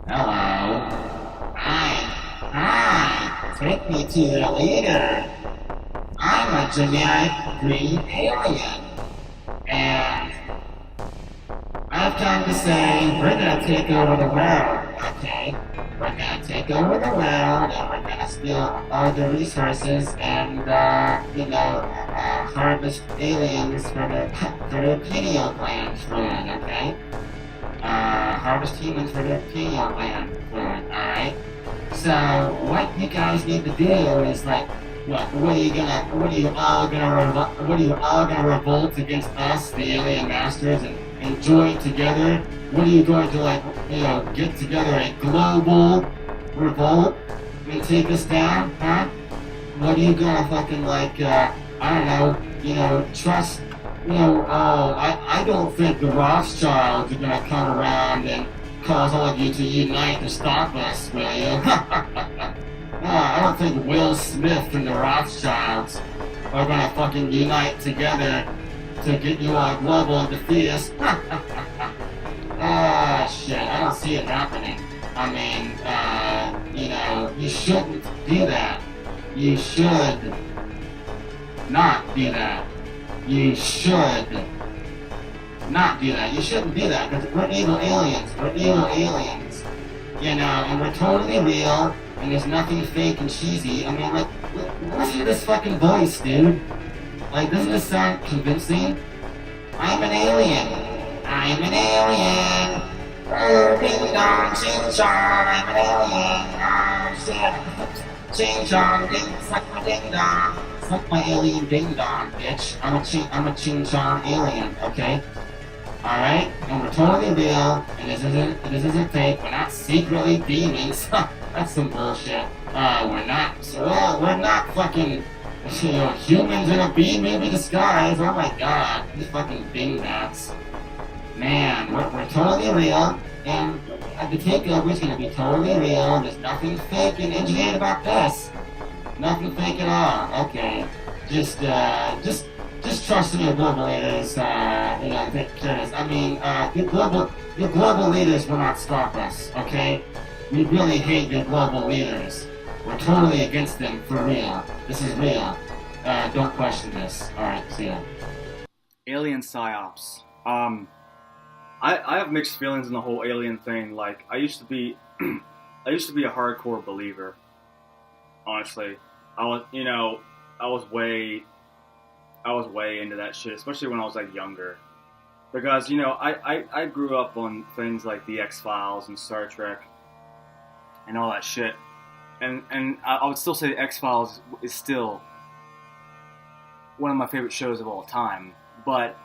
Hello. Hi. Take me to your leader. I'm a generic green alien. And I've come to say we're gonna take over the world, okay? We're gonna take over the world and we're gonna steal all the resources and, harvest aliens for their pineal gland fluid, okay? Harvest humans for their pineal gland fluid, alright? So what you guys need to do is like, what are you all gonna revolt against us, the alien masters, and join together? What are you going to get together a global revolt and take us down, huh? What are you gonna fucking trust, I don't think the Rothschilds are gonna come around and cause all of you to unite to stop us, will you? I don't think Will Smith and the Rothschilds are gonna fucking unite together to get you all global and defeat us. Shit, I don't see it happening. I mean, you shouldn't do that. You should not do that. You should not do that. You shouldn't do that because we're evil aliens. We're evil aliens. And we're totally real. And there's nothing fake and cheesy. I mean, listen to this fucking voice, dude. Doesn't this sound convincing? I'm an alien. I'm an alien. Oh, ding dong, ching chong, I'm an alien. Oh, shit. Ching chong, suck my ding dong. Suck my alien ding dong, bitch. I'm a ching chong alien, okay? Alright? And we're totally real, and this isn't fake. We're not secretly demons. That's some bullshit. We're not fucking, humans in a bee movie disguise. Oh my god, these fucking dingbats. Man, we're totally real, and the takeover is gonna be totally real. There's nothing fake and engineered about this. Nothing fake at all. Okay, just trust in your global leaders. Because I mean, your global leaders will not stop us. Okay. We really hate your global leaders. We're totally against them, for real. This is real. Don't question this. Alright, see ya. Alien Psyops. I have mixed feelings in the whole alien thing. Like, I used to be a hardcore believer. Honestly. I was way into that shit, especially when I was younger. Because, I grew up on things like the X-Files and Star Trek and all that shit. And I would still say the X-Files is still one of my favorite shows of all time. But,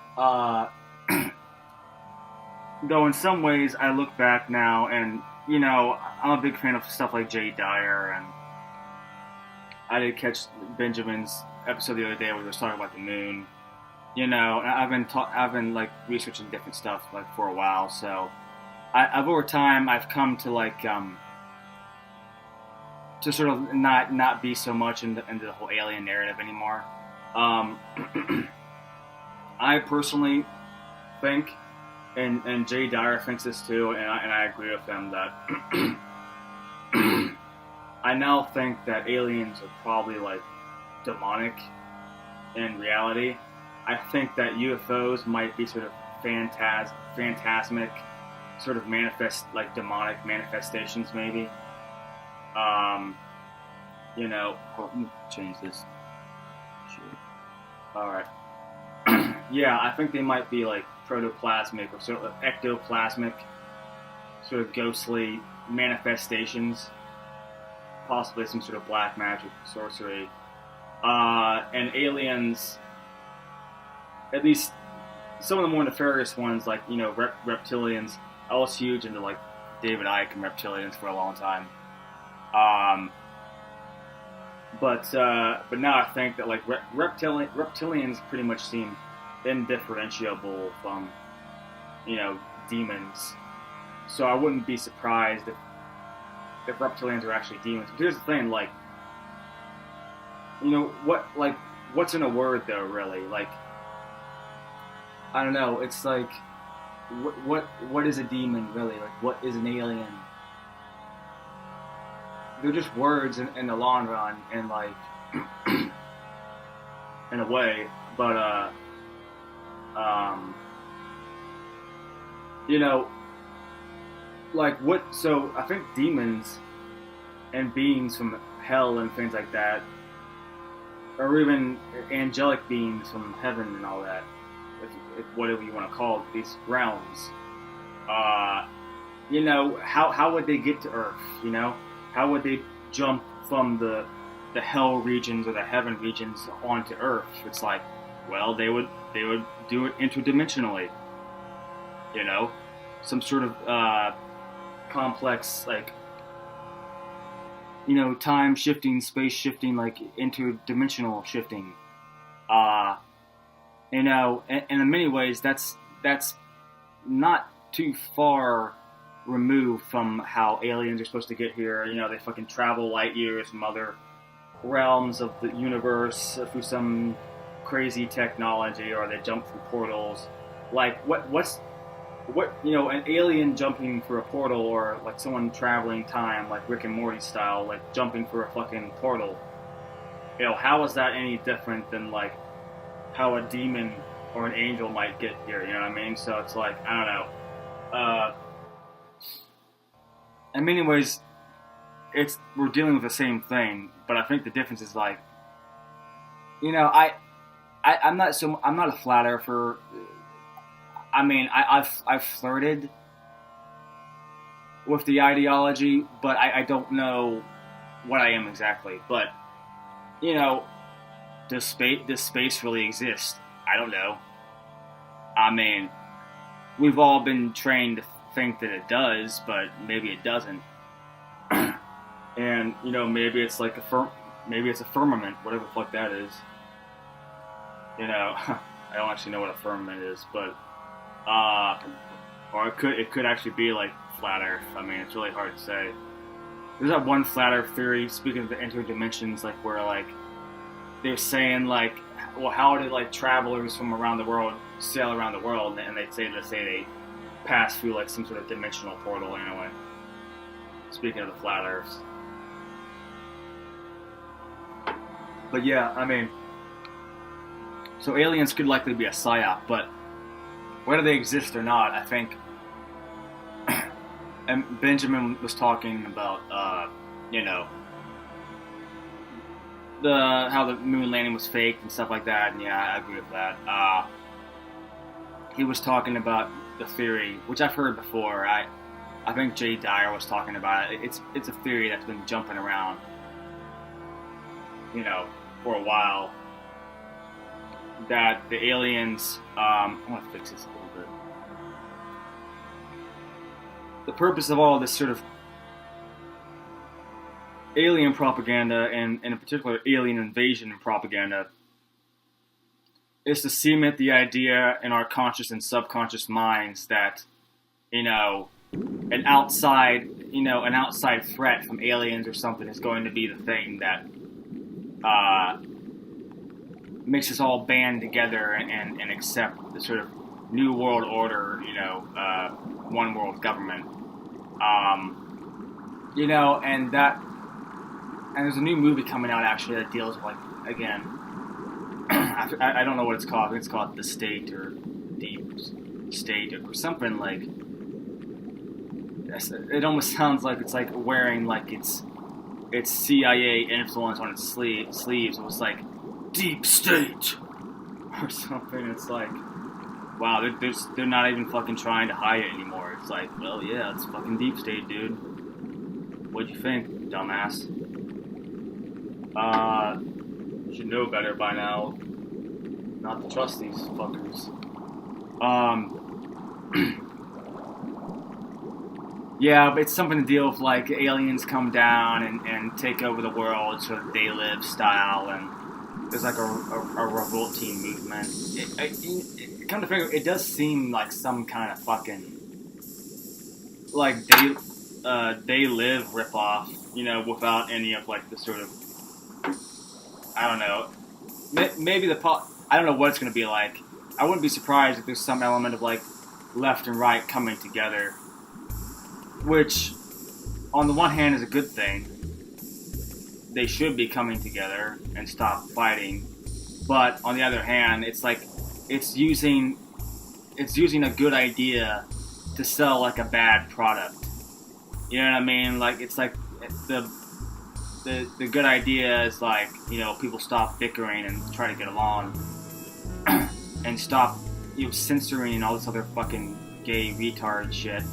though in some ways I look back now and, I'm a big fan of stuff like Jay Dyer, and I did catch Benjamin's episode the other day where he was talking about the moon. And I've been researching different stuff for a while, so I've over time I've come to to sort of not be so much into the whole alien narrative anymore. I personally think, and Jay Dyer thinks this too, and I agree with him, that I now think that aliens are probably demonic in reality. I think that UFOs might be sort of phantasmic, sort of demonic manifestations maybe. Let me change this. Shit. Alright. Yeah, I think they might be protoplasmic or sort of ectoplasmic, sort of ghostly manifestations. Possibly some sort of black magic, sorcery. And aliens, at least some of the more nefarious ones, reptilians. I was huge into David Icke and reptilians for a long time. But now I think that reptilians pretty much seem indifferentiable from demons. So I wouldn't be surprised if reptilians are actually demons. But here's the thing, what's in a word though, really? I don't know. It's what is a demon really? What is an alien? they're just words in the long run, and like in a way, but you know, like what? So I think demons and beings from hell and things like that, or even angelic beings from heaven and all that, if whatever you want to call it, these realms. You know, how would they get to Earth? You know, how would they jump from the hell regions or the heaven regions onto Earth? It's like, well, they would do it interdimensionally. You know, some sort of complex, like, you know, time shifting, space shifting, like interdimensional shifting. You know, and in many ways, that's not too far removed from how aliens are supposed to get here. You know, they fucking travel light years from other realms of the universe through some crazy technology, or they jump through portals. Like, what you know, an alien jumping through a portal, or like someone traveling time, like Rick and Morty style, like jumping through a fucking portal. You know, how is that any different than like how a demon or an angel might get here? You know what I mean? So it's like, I don't know. In many ways, we're dealing with the same thing, but I think the difference is like, you know, I'm not a flat earther. I mean, I've flirted with the ideology, but I don't know what I am exactly. But, you know, does space really exist? I don't know. I mean, we've all been trained to think that it does, but maybe it doesn't. And, you know, maybe it's like maybe it's a firmament, whatever the fuck that is. You know, I don't actually know what a firmament is, but or it could actually be like flat Earth. I mean, it's really hard to say. There's that one flat Earth theory, speaking of the interdimensions, like where like they're saying like, well, how did like travelers from around the world sail around the world? And they say they pass through like some sort of dimensional portal anyway. Speaking of the flat Earths. But yeah, I mean, so aliens could likely be a psyop, but whether they exist or not, I think, and Benjamin was talking about, you know, how the moon landing was faked and stuff like that, and yeah, I agree with that. He was talking about the theory, which I've heard before. I think Jay Dyer was talking about it. It's a theory that's been jumping around, you know, for a while. That the aliens, I'm gonna fix this a little bit. The purpose of all this sort of alien propaganda, and in particular alien invasion propaganda, is to cement the idea in our conscious and subconscious minds that, you know, an outside threat from aliens or something is going to be the thing that makes us all band together and accept the sort of new world order, you know, one world government. You know, and there's a new movie coming out actually that deals with, like, again, I don't know what it's called. I think it's called The State or Deep State or something like. It almost sounds like it's like wearing like it's CIA influence on its sleeves. It was like Deep State or something. It's like, wow, they're not even fucking trying to hide it anymore. It's like, well, yeah, it's fucking Deep State, dude. What'd you think, dumbass? You should know better by now not to trust these fuckers. Yeah, but it's something to deal with, like, aliens come down and take over the world, sort of They Live style, and there's like a revolting movement. Come to figure, it does seem like some kind of fucking, like, They Live ripoff, you know, without any of, like, the sort of, I don't know, maybe I don't know what it's going to be like. I wouldn't be surprised if there's some element of, like, left and right coming together, which, on the one hand, is a good thing, they should be coming together and stop fighting. But on the other hand, it's like it's using a good idea to sell like a bad product. You know what I mean? Like it's like the good idea is like, you know, people stop bickering and try to get along and stop, you know, censoring and all this other fucking gay retard shit.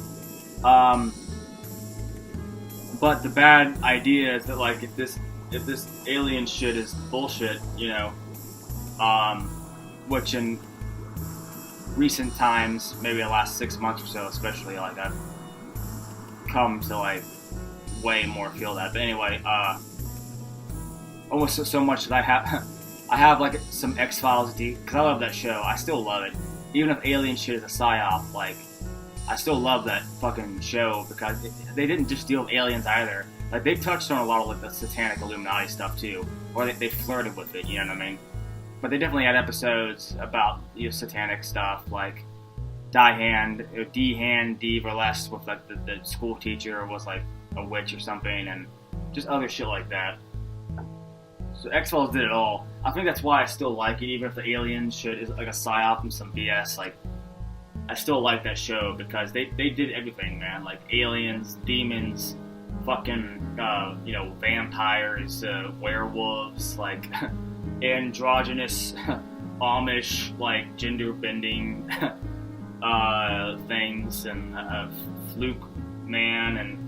But the bad idea is that like if this alien shit is bullshit, you know, which in recent times, maybe the last 6 months or so, especially, like I've come to like way more feel that. But anyway, almost so much that I have like some X-Files because I love that show. I still love it, even if alien shit is a psyop. Like I still love that fucking show because they didn't just deal with aliens either. Like they touched on a lot of like the satanic Illuminati stuff too, or they flirted with it. You know what I mean? But they definitely had episodes about, you know, satanic stuff like D-Hand, D-Verlest with like the school teacher was like a witch or something, and just other shit like that. So X-Files did it all. I think that's why I still like it, even if the alien shit is like a psyop and some BS. Like I still like that show because they did everything, man. Like aliens, demons, fucking you know, vampires, werewolves, like androgynous Amish, like gender bending things, and fluke man, and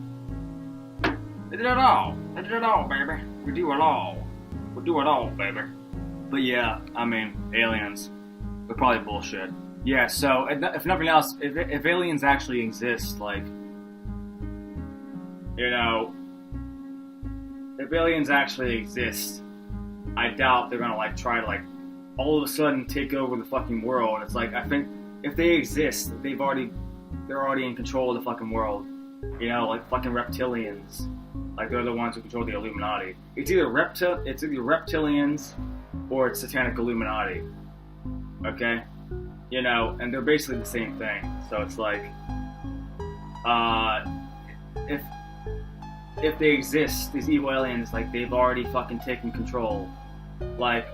they did it all. They did it all, baby. We do it all. We do it all, baby. But yeah, I mean, aliens, they're probably bullshit. Yeah, so if nothing else, if aliens actually exist, like, you know, if aliens actually exist, I doubt they're gonna like try to like all of a sudden take over the fucking world. It's like, I think if they exist, they're already in control of the fucking world. You know, like fucking reptilians. Like they're the ones who control the Illuminati. It's either reptilians or it's satanic Illuminati. Okay? You know, and they're basically the same thing. So it's like, if they exist, these evil aliens, like they've already fucking taken control. Like,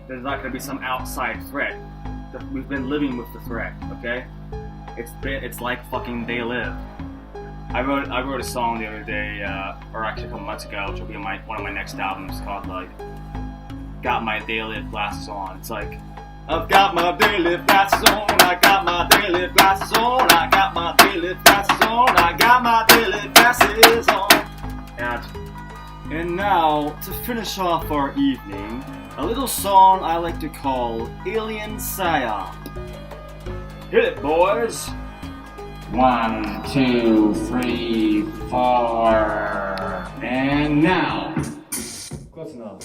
there's not gonna be some outside threat. We've been living with the threat, okay? It's like fucking They Live. I wrote a song the other day, or actually a couple months ago, which will be one of my next albums, called like "Got My They Live Glasses On." It's like, I've got my They Live glasses on, I got my They Live glasses on, I got my They Live glasses on, I got my They Live glasses on. And now, to finish off our evening, a little song I like to call Aline Psyop. Hit it, boys! 1, 2, 3, 4, and now. Close enough.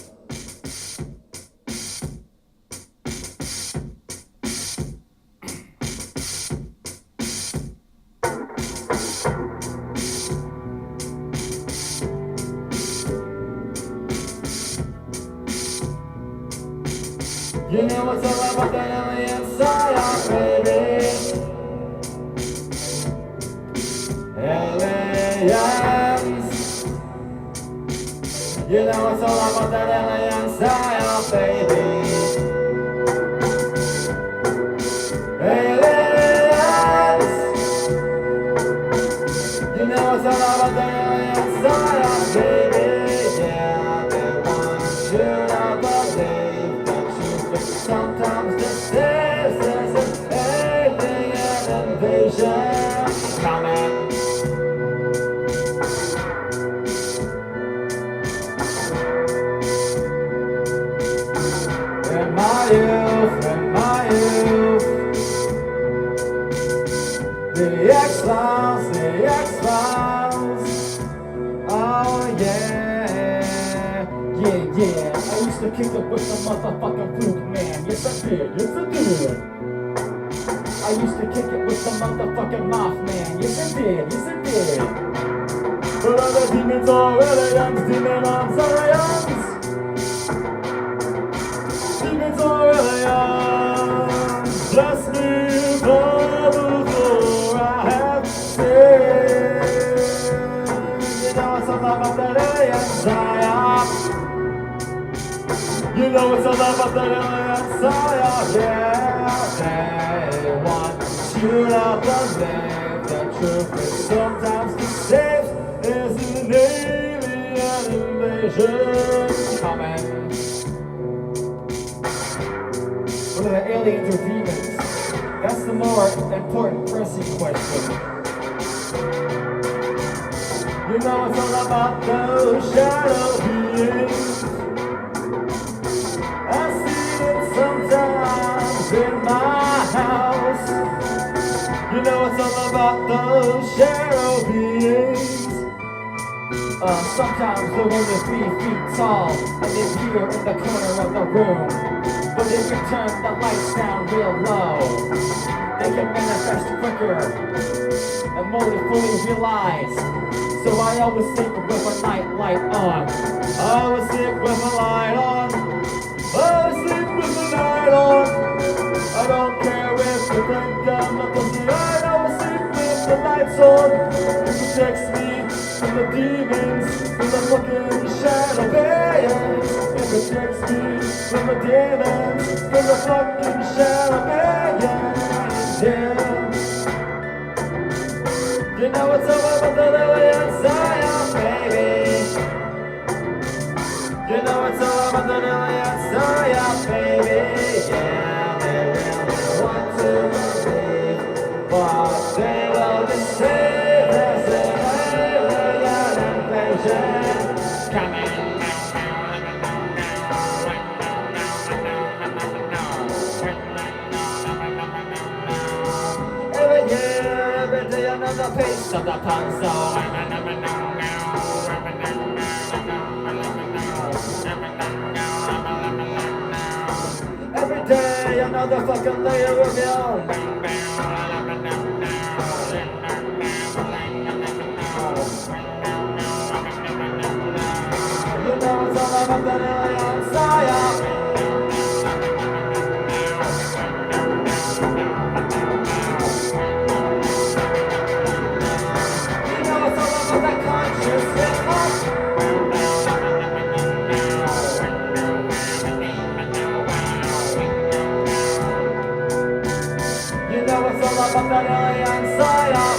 You know what's all about that alien psyop, baby. Aliens. You know what's all about that alien psyop, baby. Aliens. You know what's all about that alien psyop, baby. Yeah, they want to shoot up a day. Sometimes this is an alien invasion coming. In my youth, the X-Files, oh yeah, yeah. I used to kick it with the motherfucking fluke man. Yes I did. I used to kick it with the motherfucking Mothman. Yes I did. But other demons are aliens, demons are aliens. Demons are aliens. Bless me, Father, for I have sinned. You know it's all about that alien psyop. You know it's all about that alien psyop. Yeah, they want you to believe the truth is sometimes deceived. Is an alien invasion coming? Whether the aliens or demons, that's the more important pressing question. You know it's all about those shadow beings. I see them sometimes in my house. You know it's all about those shadow beings. Sometimes they're only 3 feet tall and they appear in the corner of the room. But if you turn the lights down real low, they can manifest quicker and more than fully realize. So I always sleep with a night light on. I always sleep with a light on. I always sleep with a light on. I don't care if you think I'm not pussy. I always sleep with the lights on. It protects me from the demons, from the fucking shadow beings. It protects me from the demons, from the fucking shadow beings. Yeah. You know it's all about the alien psyop, baby. You know it's all about the alien psyop, baby. Yeah, they really want to believe, but they will deceive. There's an alien invasion coming. Every year, every day, another piece of the puzzle. Every day, another fucking layer of you. You know it's all about that alien psyop. You know it's all about that alien psyop.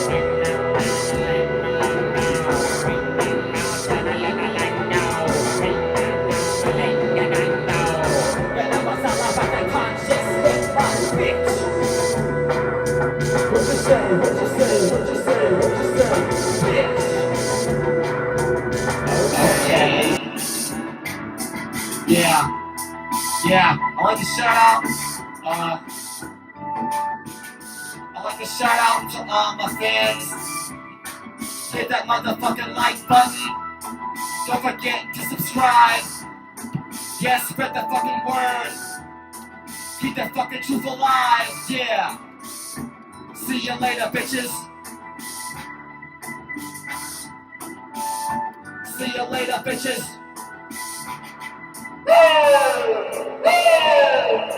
You know it's all about that conscious hip-hop, bitch. What you say, what you say, what you say, what you say, bitch. Okay. Yeah. I'd like to shout out. I'd like to shout out to my fans. Hit that motherfucking like button. Don't forget to subscribe. Yeah, spread the fucking word. Keep the fucking truth alive. Yeah. See you later, bitches. See you later, bitches. Woo! Woo!